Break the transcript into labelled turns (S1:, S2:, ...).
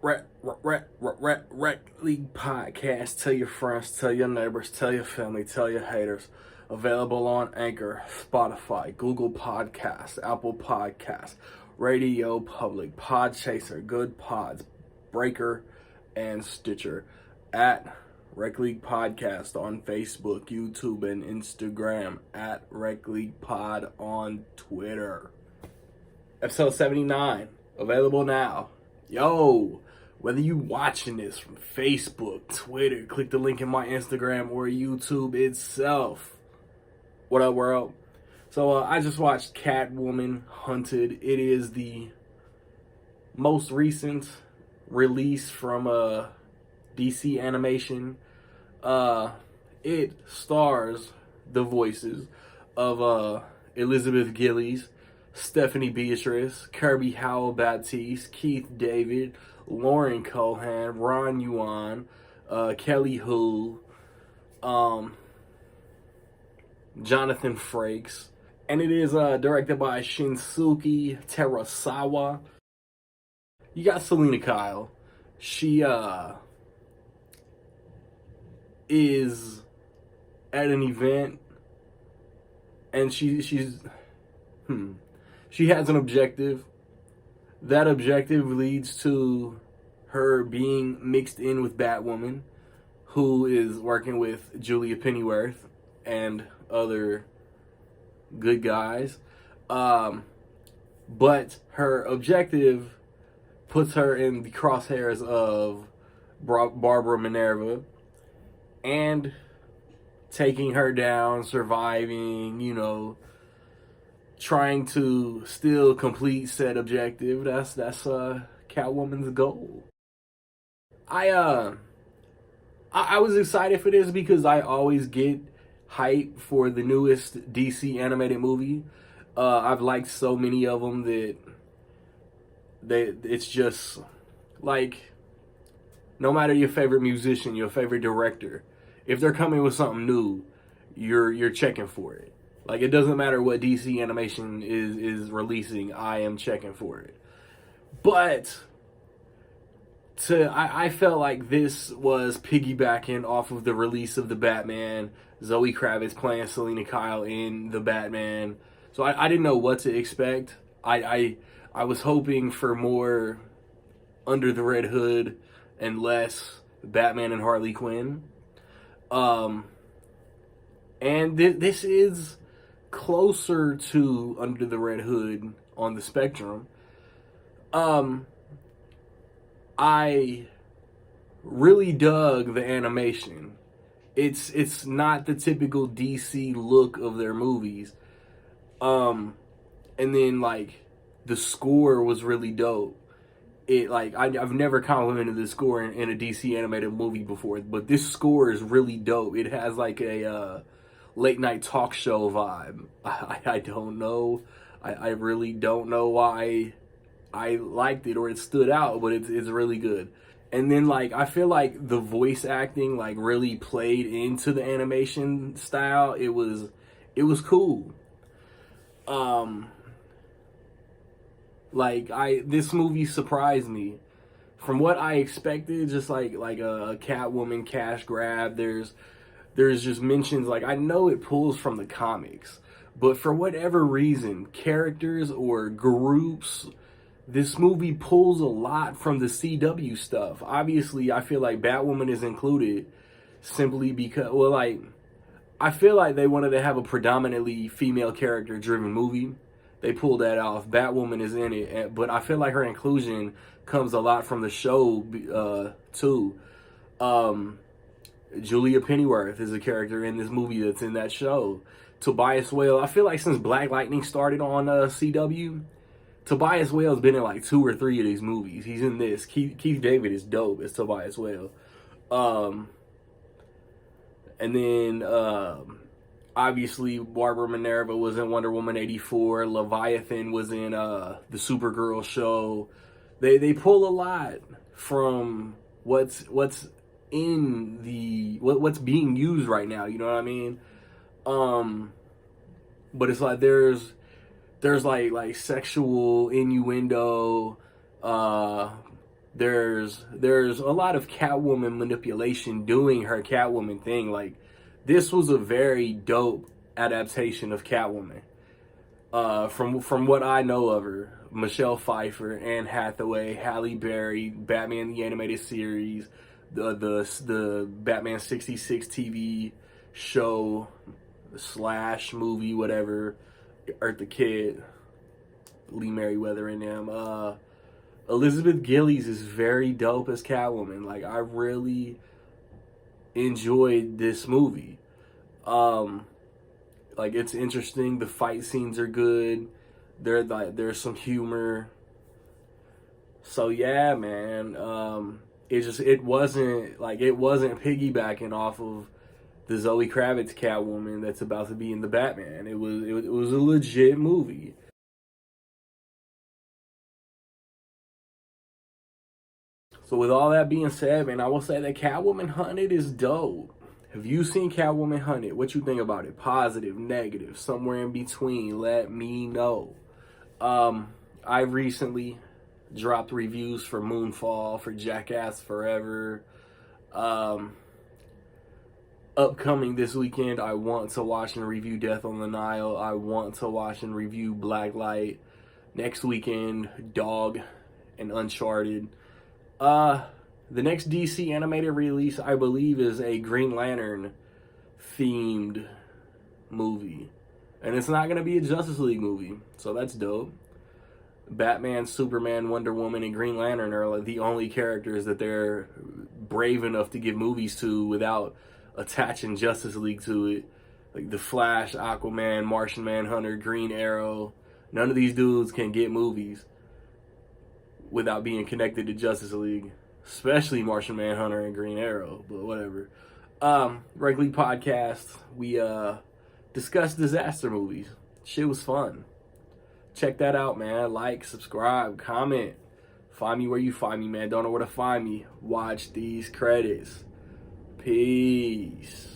S1: Rec League Podcast. Tell your friends, tell your neighbors, tell your family, tell your haters. Available on Anchor, Spotify, Google Podcasts, Apple Podcasts, Radio Public, Podchaser, Good Pods, Breaker, and Stitcher. At Rec League Podcast on Facebook, YouTube, and Instagram. At Rec League Pod on Twitter. Episode 79. Available now. Yo! Whether you watching this from Facebook, Twitter, click the link in my Instagram or YouTube itself. What up, world? So I just watched Catwoman Hunted. It is the most recent release from DC Animation. It stars the voices of Elizabeth Gillies, Stephanie Beatrice, Kirby Howell-Baptiste, Keith David, Lauren Cohan, Ron Yuan, Kelly Hu, Jonathan Frakes, and it is directed by Shinsuke Terasawa. You got Selena Kyle. She is at an event, and she has an objective. That objective leads to her being mixed in with Batwoman, who is working with Julia Pennyworth and other good guys. But her objective puts her in the crosshairs of Barbara Minerva and taking her down, surviving, trying to still complete said objective. That's Catwoman's goal. I was excited for this because I always get hype for the newest DC animated movie. I've liked so many of them that it's just like, no matter your favorite musician, your favorite director, if they're coming with something new, you're checking for it. Like, it doesn't matter what DC Animation is releasing, I am checking for it. But I felt like this was piggybacking off of the release of the Batman, Zoe Kravitz playing Selena Kyle in the Batman. So I didn't know what to expect. I was hoping for more Under the Red Hood and less Batman and Harley Quinn. And this is closer to Under the Red Hood on the spectrum. I really dug the animation. It's not the typical DC look of their movies. And then the score was really dope. I've never complimented the score in a DC animated movie before, but this score is really dope. It has a late night talk show vibe. I don't know. I really don't know why I liked it or it stood out, but it's really good. And then I feel like the voice acting really played into the animation style. It was cool. This movie surprised me. From what I expected, just like a Catwoman cash grab, there's just mentions, I know it pulls from the comics, but for whatever reason, characters or groups, this movie pulls a lot from the CW stuff. Obviously, I feel like Batwoman is included simply because, I feel like they wanted to have a predominantly female character driven movie. They pulled that off. Batwoman is in it, but I feel like her inclusion comes a lot from the show, too. Julia Pennyworth is a character in this movie that's in that show. Tobias Whale, I feel like since Black Lightning started on CW, Tobias Whale's been in 2 or 3 of these movies. He's in this. Keith David is dope as Tobias Whale. And then obviously Barbara Minerva was in Wonder Woman 84. Leviathan was in the Supergirl show. They pull a lot from what's in what's being used right now, you know what I mean? But it's there's sexual innuendo, there's a lot of Catwoman manipulation doing her Catwoman thing. Like, this was a very dope adaptation of Catwoman. From what I know of her, Michelle Pfeiffer, Anne Hathaway, Halle Berry, Batman the Animated Series, the Batman 66 TV show slash movie, whatever, Eartha Kitt, Lee Merriweather in them. Elizabeth Gillies is very dope as Catwoman. Like, I really enjoyed this movie. Like, it's interesting. The fight scenes are good. There's some humor. So yeah, man. It wasn't piggybacking off of the Zoe Kravitz Catwoman that's about to be in the Batman. It was a legit movie. So with all that being said, man, I will say that Catwoman Hunted is dope. Have you seen Catwoman Hunted? What you think about it? Positive, negative, somewhere in between? Let me know. I recently dropped reviews for Moonfall, for Jackass Forever. Upcoming this weekend, I want to watch and review Death on the Nile. I want to watch and review Blacklight. Next weekend, Dog and Uncharted. The next DC animated release, I believe, is a Green Lantern themed movie. And it's not going to be a Justice League movie. So that's dope. Batman, Superman, Wonder Woman, and Green Lantern are like the only characters that they're brave enough to give movies to without attaching Justice League to it. Like the Flash, Aquaman, Martian Manhunter, Green Arrow. None of these dudes can get movies without being connected to Justice League, especially Martian Manhunter and Green Arrow, but whatever. Reg League Podcast, we discussed disaster movies. Shit was fun. Check that out, man. Like, subscribe, comment. Find me where you find me, man. Don't know where to find me. Watch these credits. Peace.